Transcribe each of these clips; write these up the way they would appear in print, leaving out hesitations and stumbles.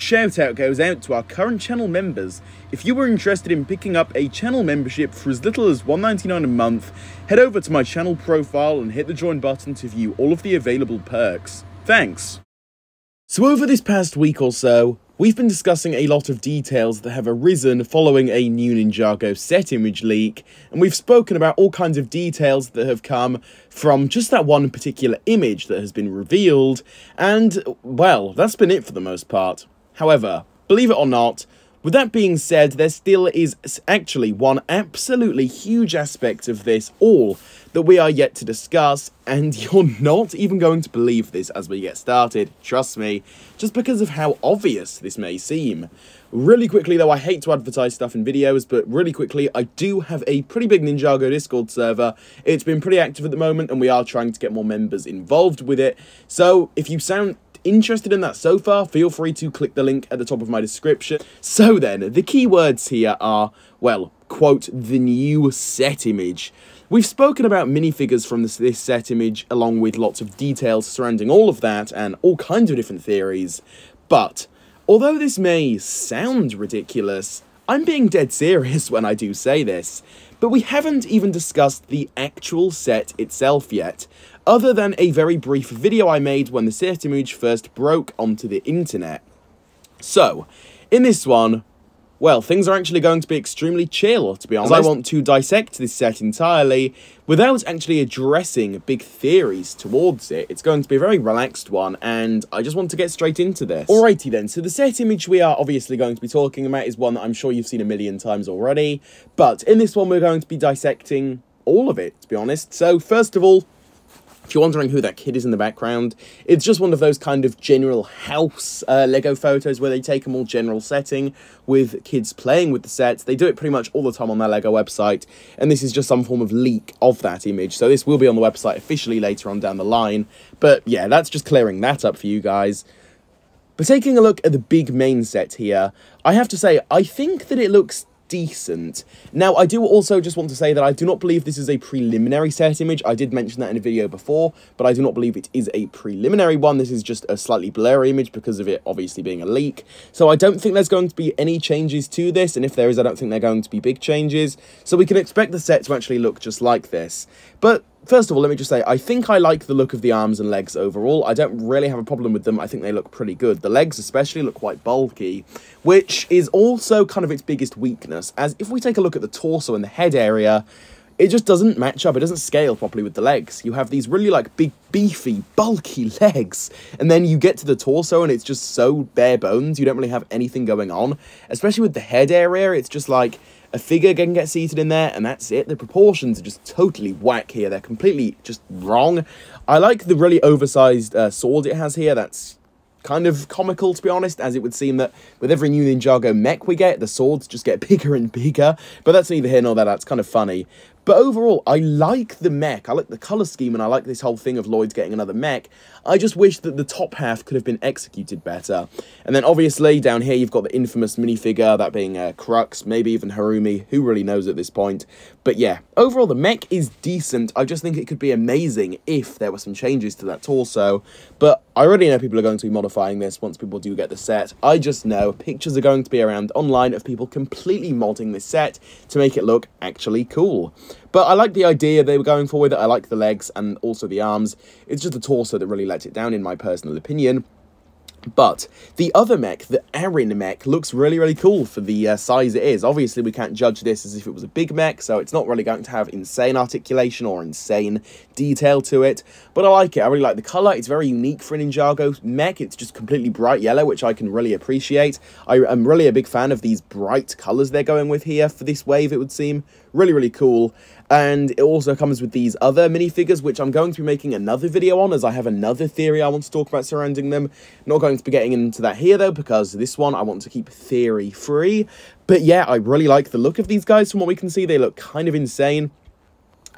Shout out goes out to our current channel members. If you were interested in picking up a channel membership for as little as $1.99 a month, head over to my channel profile and hit the join button to view all of the available perks. Thanks. So over this past week or so, we've been discussing a lot of details that have arisen following a new Ninjago set image leak, and we've spoken about all kinds of details that have come from just that one particular image that has been revealed, and, well, that's been it for the most part. However, believe it or not, with that being said, there still is actually one absolutely huge aspect of this all that we are yet to discuss, and you're not even going to believe this as we get started, trust me, just because of how obvious this may seem. Really quickly though, I hate to advertise stuff in videos, but really quickly, I do have a pretty big Ninjago Discord server. It's been pretty active at the moment, and we are trying to get more members involved with it, so if you sound interested in that so far, feel free to click the link at the top of my description. So then, the key words here are, well, quote, the new set image. We've spoken about minifigures from this set image, along with lots of details surrounding all of that, and all kinds of different theories. But, although this may sound ridiculous, I'm being dead serious when I do say this. But we haven't even discussed the actual set itself yet, other than a very brief video I made when the set image first broke onto the internet. So, in this one, well, things are actually going to be extremely chill, to be honest. I want to dissect this set entirely without actually addressing big theories towards it. It's going to be a very relaxed one, and I just want to get straight into this. Alrighty then, so the set image we are obviously going to be talking about is one that I'm sure you've seen a million times already, but in this one we're going to be dissecting all of it, to be honest. So, first of all, if you're wondering who that kid is in the background, it's just one of those kind of general house Lego photos where they take a more general setting with kids playing with the sets. They do it pretty much all the time on their Lego website, and this is just some form of leak of that image. So this will be on the website officially later on down the line. But yeah, that's just clearing that up for you guys. But taking a look at the big main set here, I have to say, I think that it looks decent. Now, I do also just want to say that I do not believe this is a preliminary set image. I did mention that in a video before, but I do not believe it is a preliminary one. This is just a slightly blurry image because of it obviously being a leak. So I don't think there's going to be any changes to this, and if there is, I don't think they're going to be big changes. So we can expect the set to actually look just like this. But first of all, let me just say, I think I like the look of the arms and legs overall. I don't really have a problem with them. I think they look pretty good. The legs especially look quite bulky, which is also kind of its biggest weakness, as if we take a look at the torso and the head area, it just doesn't match up. It doesn't scale properly with the legs. You have these really, like, big, beefy, bulky legs, and then you get to the torso and it's just so bare bones. You don't really have anything going on, especially with the head area. It's just like a figure can get seated in there, and that's it. The proportions are just totally whack here. They're completely just wrong. I like the really oversized sword it has here. That's kind of comical, to be honest, as it would seem that with every new Ninjago mech we get, the swords just get bigger and bigger. But that's neither here nor there. That's kind of funny. But overall, I like the mech, I like the colour scheme, and I like this whole thing of Lloyd getting another mech. I just wish that the top half could have been executed better. And then obviously, down here you've got the infamous minifigure, that being Crux, maybe even Harumi, who really knows at this point. But yeah, overall the mech is decent. I just think it could be amazing if there were some changes to that torso. But I already know people are going to be modifying this once people do get the set. I just know pictures are going to be around online of people completely modding this set to make it look actually cool. But I like the idea they were going for with it. I like the legs and also the arms. It's just the torso that really lets it down, in my personal opinion. But the other mech, the Arin mech, looks really, really cool for the size it is. Obviously, we can't judge this as if it was a big mech, so it's not really going to have insane articulation or insane detail to it. But I like it. I really like the colour. It's very unique for a Ninjago mech. It's just completely bright yellow, which I can really appreciate. I am really a big fan of these bright colours they're going with here for this wave, it would seem. Really, really cool. And it also comes with these other minifigures, which I'm going to be making another video on, as I have another theory I want to talk about surrounding them. Not going to be getting into that here, though, because this one I want to keep theory-free. But yeah, I really like the look of these guys. From what we can see, they look kind of insane.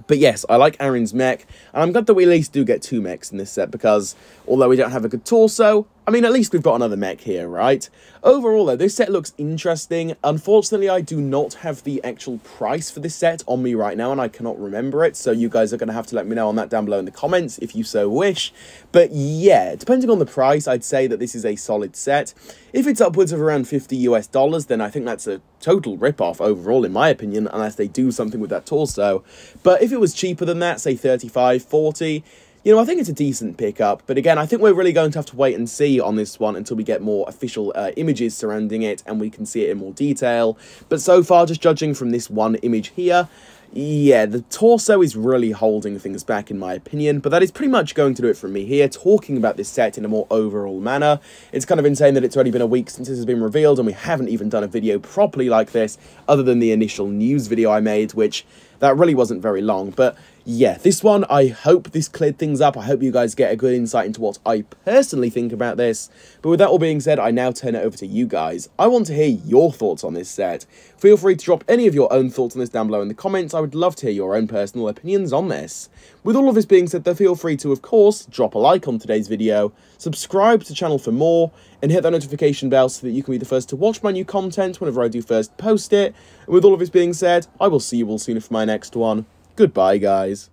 But yes, I like Arin's mech, and I'm glad that we at least do get two mechs in this set, because although we don't have a good torso, I mean, at least we've got another mech here, right? Overall, though, this set looks interesting. Unfortunately, I do not have the actual price for this set on me right now, and I cannot remember it, so you guys are going to have to let me know on that down below in the comments, if you so wish. But yeah, depending on the price, I'd say that this is a solid set. If it's upwards of around $50 US, then I think that's a total rip-off overall, in my opinion, unless they do something with that torso. But if it was cheaper than that, say 35, 40... you know, I think it's a decent pickup, but again, I think we're really going to have to wait and see on this one until we get more official images surrounding it and we can see it in more detail. But so far, just judging from this one image here, yeah, the torso is really holding things back in my opinion, but that is pretty much going to do it from me here, talking about this set in a more overall manner. It's kind of insane that it's already been a week since this has been revealed and we haven't even done a video properly like this, other than the initial news video I made, which that really wasn't very long. But yeah, this one, I hope this cleared things up. I hope you guys get a good insight into what I personally think about this. But with that all being said, I now turn it over to you guys. I want to hear your thoughts on this set. Feel free to drop any of your own thoughts on this down below in the comments. I would love to hear your own personal opinions on this. With all of this being said, though, feel free to, of course, drop a like on today's video, subscribe to the channel for more, and hit that notification bell so that you can be the first to watch my new content whenever I do first post it. And with all of this being said, I will see you all soon for my next one. Goodbye, guys.